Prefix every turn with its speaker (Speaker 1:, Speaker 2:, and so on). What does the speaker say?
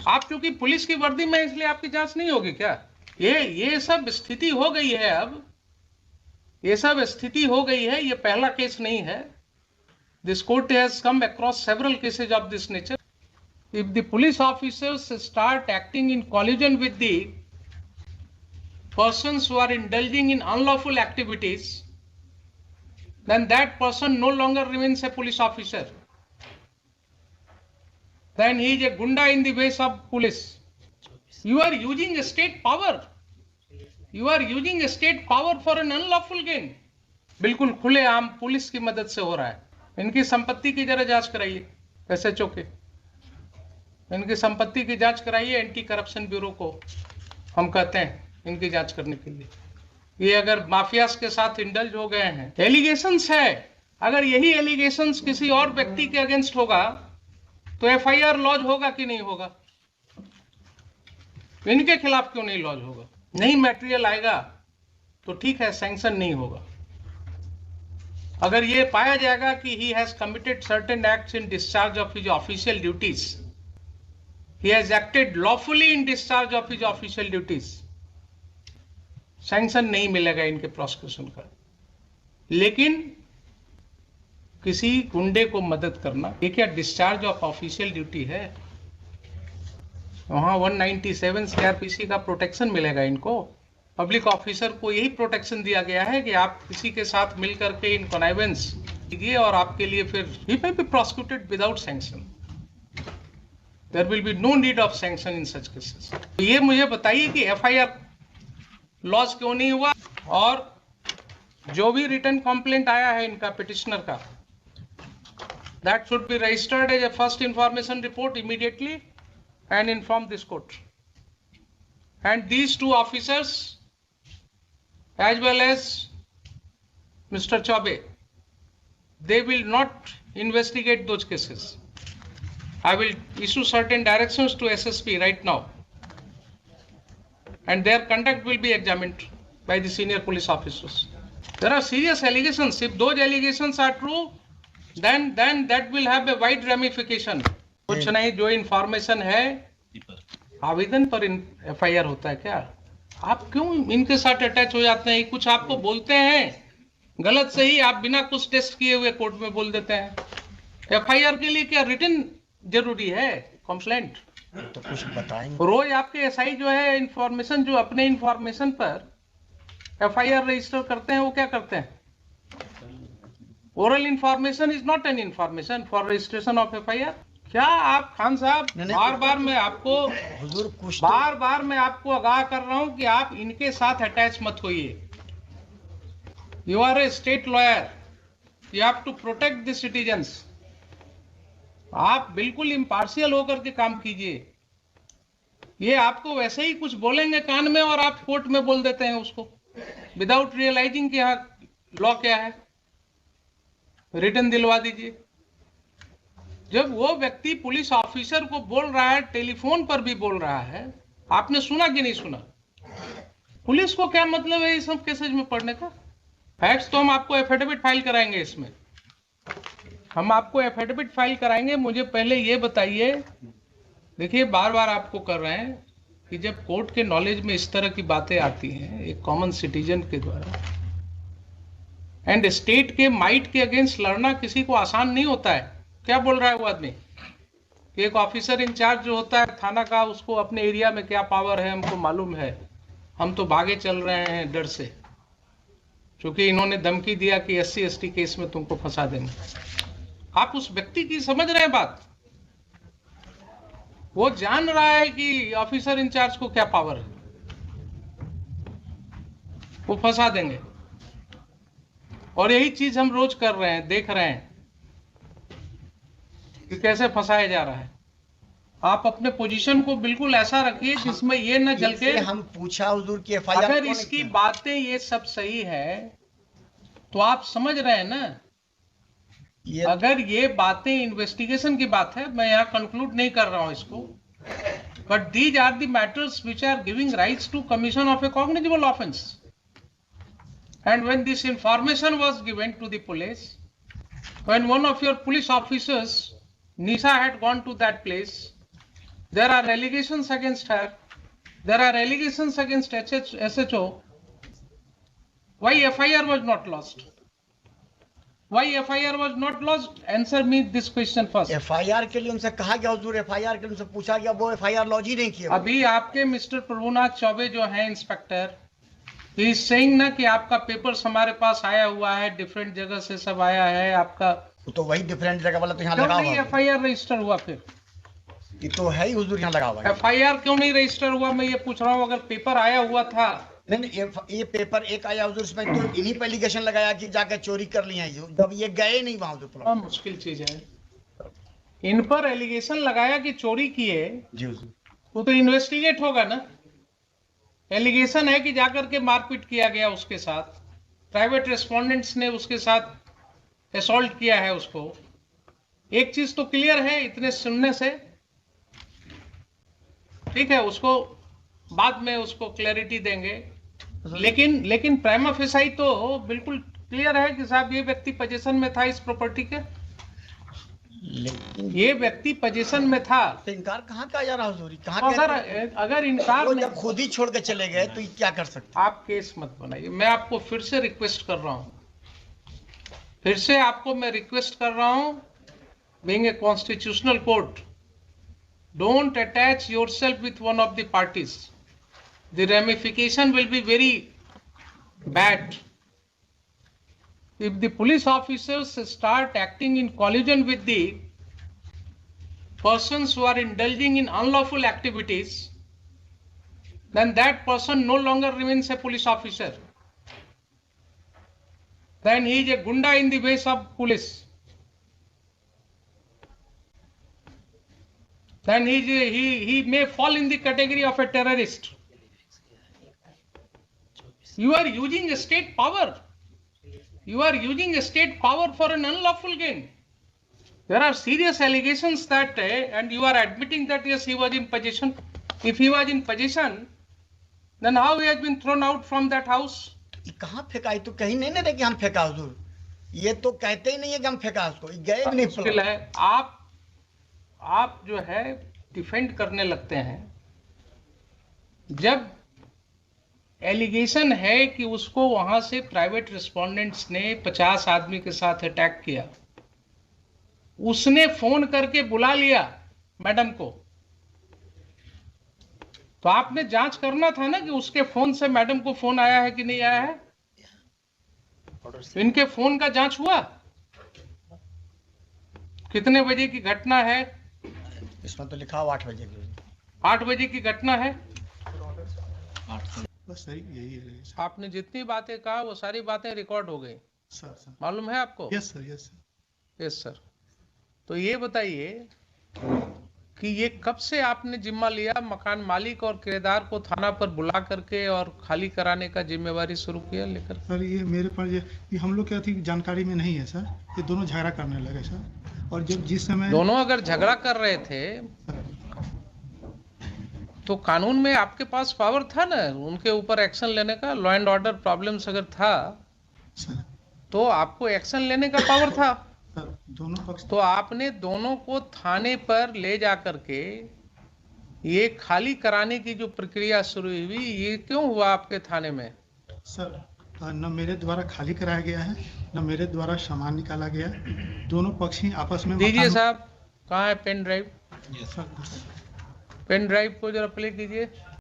Speaker 1: आप चूंकि पुलिस की वर्दी में इसलिए आपकी जांच नहीं होगी क्या? ये सब स्थिति हो गई है। अब ये सब स्थिति हो गई है, ये पहला केस नहीं है। This court has come across several cases of this nature. If the police officers start acting in collusion with the persons who are indulging in unlawful activities, then that person no longer remains a police officer. Then he is a gunda in the ways of police. You are using a state power. You are using a state power for an unlawful gain. बिल्कुल खुलेआम police की मदद से हो रहा है. इनकी संपत्ति की जरा जांच कराइए एसएचओ के. इनकी संपत्ति की जांच कराइए. एंटी करप्शन ब्यूरो को हम कहते हैं इनकी जांच करने के लिए. ये अगर माफियास के साथ इंडल्ज हो गए हैं, एलिगेशंस है. अगर यही एलिगेशंस किसी और व्यक्ति के अगेंस्ट होगा तो एफआईआर लॉज होगा कि नहीं होगा? इनके खिलाफ क्यों नहीं लॉज होगा? नहीं मैटेरियल आएगा तो ठीक है, सैंक्शन नहीं होगा. अगर ये पाया जाएगा कि he has committed certain acts in discharge of his official duties, he has acted lawfully in discharge of his official duties, sanction नहीं मिलेगा इनके प्रोसिक्यूशन का. लेकिन किसी गुंडे को मदद करना, ये क्या डिस्चार्ज ऑफ ऑफिशियल ड्यूटी है? वहां 197 सीआरपीसी का प्रोटेक्शन मिलेगा इनको. पब्लिक ऑफिसर को यही प्रोटेक्शन दिया गया है कि आप किसी के साथ मिलकर के इन कॉनाइवेंस कीजिए और आपके लिए फिर he may be prosecuted without sanction. There will be no need of sanction in such cases. तो ये मुझे बताइए कि एफआईआर लॉज क्यों नहीं हुआ? और जो भी रिटर्न कंप्लेंट आया है इनका पिटिशनर का, that should be registered as a first information report immediately and inform this court. And these two officers as well as Mr. Chaube, they will not investigate those cases. I will issue certain directions to SSP right now, and their conduct will be examined by the senior police officers. There are serious allegations. If those allegations are true, then that will have a wide ramification. कुछ नहीं, जो information है आवेदन पर FIR होता है क्या? आप क्यों इनके साथ अटैच हो जाते हैं? कुछ आपको बोलते हैं गलत सही, आप बिना कुछ टेस्ट किए हुए कोर्ट में बोल देते हैं. एफआईआर के लिए क्या रिटन जरूरी है? कंप्लेंट
Speaker 2: तो कुछ बताएंगे.
Speaker 1: रोज आपके एसआई जो है इंफॉर्मेशन, जो अपने इंफॉर्मेशन पर एफआईआर रजिस्टर करते हैं, वो क्या करते हैं? Oral information is not an information for registration of FIR. क्या आप खान साहब, बार बार मैं आपको आगाह कर रहा हूं कि आप इनके साथ अटैच मत होइए. You are a state lawyer, you have to protect the citizens. आप बिल्कुल इम्पार्शियल होकर के काम कीजिए. ये आपको वैसे ही कुछ बोलेंगे कान में और आप कोर्ट में बोल देते हैं उसको विदाउट रियलाइजिंग कि यहाँ लॉ क्या है. रिटर्न दिलवा दीजिए. जब वो व्यक्ति पुलिस ऑफिसर को बोल रहा है, टेलीफोन पर भी बोल रहा है, आपने सुना कि नहीं सुना? पुलिस को क्या मतलब है इस सब केसेज में पढ़ने का? फैक्ट्स तो हम आपको एफिडेविट फाइल कराएंगे. इसमें हम आपको एफिडेविट फाइल कराएंगे. मुझे पहले ये बताइए, देखिए बार बार आपको कर रहे हैं कि जब कोर्ट के नॉलेज में इस तरह की बातें आती हैं एक कॉमन सिटीजन के द्वारा, एंड स्टेट के माइट के अगेंस्ट लड़ना किसी को आसान नहीं होता है. क्या बोल रहा है वो आदमी कि एक ऑफिसर इंचार्ज जो होता है थाना का, उसको अपने एरिया में क्या पावर है हमको मालूम है, हम तो भागे चल रहे हैं डर से, क्योंकि इन्होंने धमकी दिया कि SC ST केस में तुमको फंसा देंगे. आप उस व्यक्ति की समझ रहे हैं बात? वो जान रहा है कि ऑफिसर इंचार्ज को क्या पावर है, वो फंसा देंगे. और यही चीज हम रोज कर रहे हैं, देख रहे हैं कि कैसे फंसाया जा रहा है. आप अपने पोजीशन को बिल्कुल ऐसा रखिए जिसमें ये न जल के.
Speaker 2: हम पूछा हुजूर की एफआईआर,
Speaker 1: अगर इसकी बातें ये सब सही है तो आप समझ रहे हैं ना, अगर ये बातें इन्वेस्टिगेशन की बात है, मैं यहाँ कंक्लूड नहीं कर रहा हूँ इसको, but these are the matters which are giving rights to commission of a cognizable offence. And when this information was given to the police, when one of your police officers, Nisha, had gone to that place There are allegations against her. There are allegations against SHO. Why FIR was not lodged? Why FIR was not lodged? Answer me this question first.
Speaker 2: FIR के लिए उनसे कहा गया हुजूर, FIR के लिए उनसे पूछा गया, वो FIR लॉन्च ही नहीं किया।
Speaker 1: अभी आपके मिस्टर प्रभुनाथ चौबे जो है इंस्पेक्टर, ही सेइंग ना कि आपका पेपर्स हमारे पास आया हुआ है, डिफरेंट जगह से सब आया है आपका।
Speaker 2: तो वही डिफरेंट जगह वाला तो यहाँ
Speaker 1: क्यों
Speaker 2: लगा
Speaker 1: नहीं
Speaker 2: हुआ
Speaker 1: FIR रजिस्टर हुआ? फिर
Speaker 2: ये तो है ही हुजूर, यहाँ लगा हुआ है।
Speaker 1: FIR क्यों नहीं रजिस्टर हुआ? मैं ये पूछ रहा हूँ। अगर पेपर आया हुआ था।
Speaker 2: नहीं, ये पेपर एक आया हुजूर, इसमें तो इन्हीं पे एलिगेशन लगाया कि जाकर चोरी कर लिया है, जब ये गए नहीं वहां हुजूर।
Speaker 1: बहुत मुश्किल चीज है। इन पर एलिगेशन लगाया कि चोरी किए,
Speaker 2: जी हुजूर।
Speaker 1: वो तो इन्वेस्टिगेट होगा ना। एलिगेशन है कि जाकर के मारपीट किया गया उसके साथ, प्राइवेट रेस्पोंडेंट्स ने उसके साथ असॉल्ट किया है उसको। एक चीज तो क्लियर है इतने सुनने से, ठीक है, उसको बाद में उसको क्लैरिटी देंगे। लेकिन प्राइमा फेसाई तो बिल्कुल क्लियर है कि साहब ये व्यक्ति पोजीशन में था इस प्रॉपर्टी के, ये व्यक्ति पोजीशन में था।
Speaker 2: तो इनकार कहाँ का जा रहा हुजूर?
Speaker 1: तो अगर इनकार
Speaker 2: वो जब खुद ही छोड़ के चले गए तो ये क्या कर सकते?
Speaker 1: आप केस मत बनाइए। मैं आपको फिर से रिक्वेस्ट कर रहा हूं, फिर से आपको मैं रिक्वेस्ट कर रहा हूं, being a constitutional court, don't attach yourself with one of the parties. The ramification will be very bad. If the police officers start acting in collusion with the persons who are indulging in unlawful activities, then that person no longer remains a police officer. Then he is a gunda in the ways of police. Then he may fall in the category of a terrorist. You are using a state power. You are using a state power for an unlawful gain. There are serious allegations that, and you are admitting that yes, he was in possession. If he was in possession, then how he has been thrown out from that house?
Speaker 2: कहाँ फेंका? तो कहीं नहीं ना कि हम फेंका हुजूर, ये तो कहते ही नहीं है कि हम फेंका उसको, गए भी नहीं।
Speaker 1: मुश्किल है। आप जो है डिफेंड करने लगते हैं जब एलिगेशन है कि उसको वहां से प्राइवेट रिस्पोंडेंट्स ने 50 आदमी के साथ अटैक किया, उसने फोन करके बुला लिया मैडम को, तो आपने जांच करना था ना कि उसके फोन से मैडम को फोन आया है कि नहीं आया है। इनके फोन का जांच हुआ? कितने बजे की घटना है?
Speaker 2: इसमें तो लिखा हुआ 8 बजे की।
Speaker 1: 8 बजे की घटना है।
Speaker 3: बस सही यही है।
Speaker 1: आपने जितनी बातें कहा वो सारी बातें रिकॉर्ड हो गई,
Speaker 3: सर
Speaker 1: मालूम है आपको?
Speaker 3: Yes sir, yes sir.
Speaker 1: Yes sir. तो ये बताइए कि ये कब से आपने जिम्मा लिया मकान मालिक और किराएदार को थाना पर बुला करके और खाली कराने का जिम्मेवारी शुरू किया लेकर?
Speaker 3: सर ये मेरे पास ये हम लोग क्या थी जानकारी में नहीं है सर। ये दोनों झगड़ा करने लगे सर, और जब जिस समय
Speaker 1: दोनों अगर झगड़ा कर रहे थे तो कानून में आपके पास पावर था ना उनके ऊपर एक्शन लेने का। लॉ एंड ऑर्डर प्रॉब्लम्स अगर था
Speaker 3: सर,
Speaker 1: तो आपको एक्शन लेने का पावर था।
Speaker 3: सर दोनों पक्ष
Speaker 1: तो आपने दोनों को थाने पर ले जा करके ये खाली कराने की जो प्रक्रिया शुरू हुई, ये क्यों हुआ आपके थाने में?
Speaker 3: सर न मेरे द्वारा खाली कराया गया है, न मेरे द्वारा सामान निकाला गया है। दोनों पक्ष ही आपस में
Speaker 1: दीजिए साहब, कहाँ है pen drive?
Speaker 3: Sir
Speaker 1: pen drive को जरा प्ले कीजिए।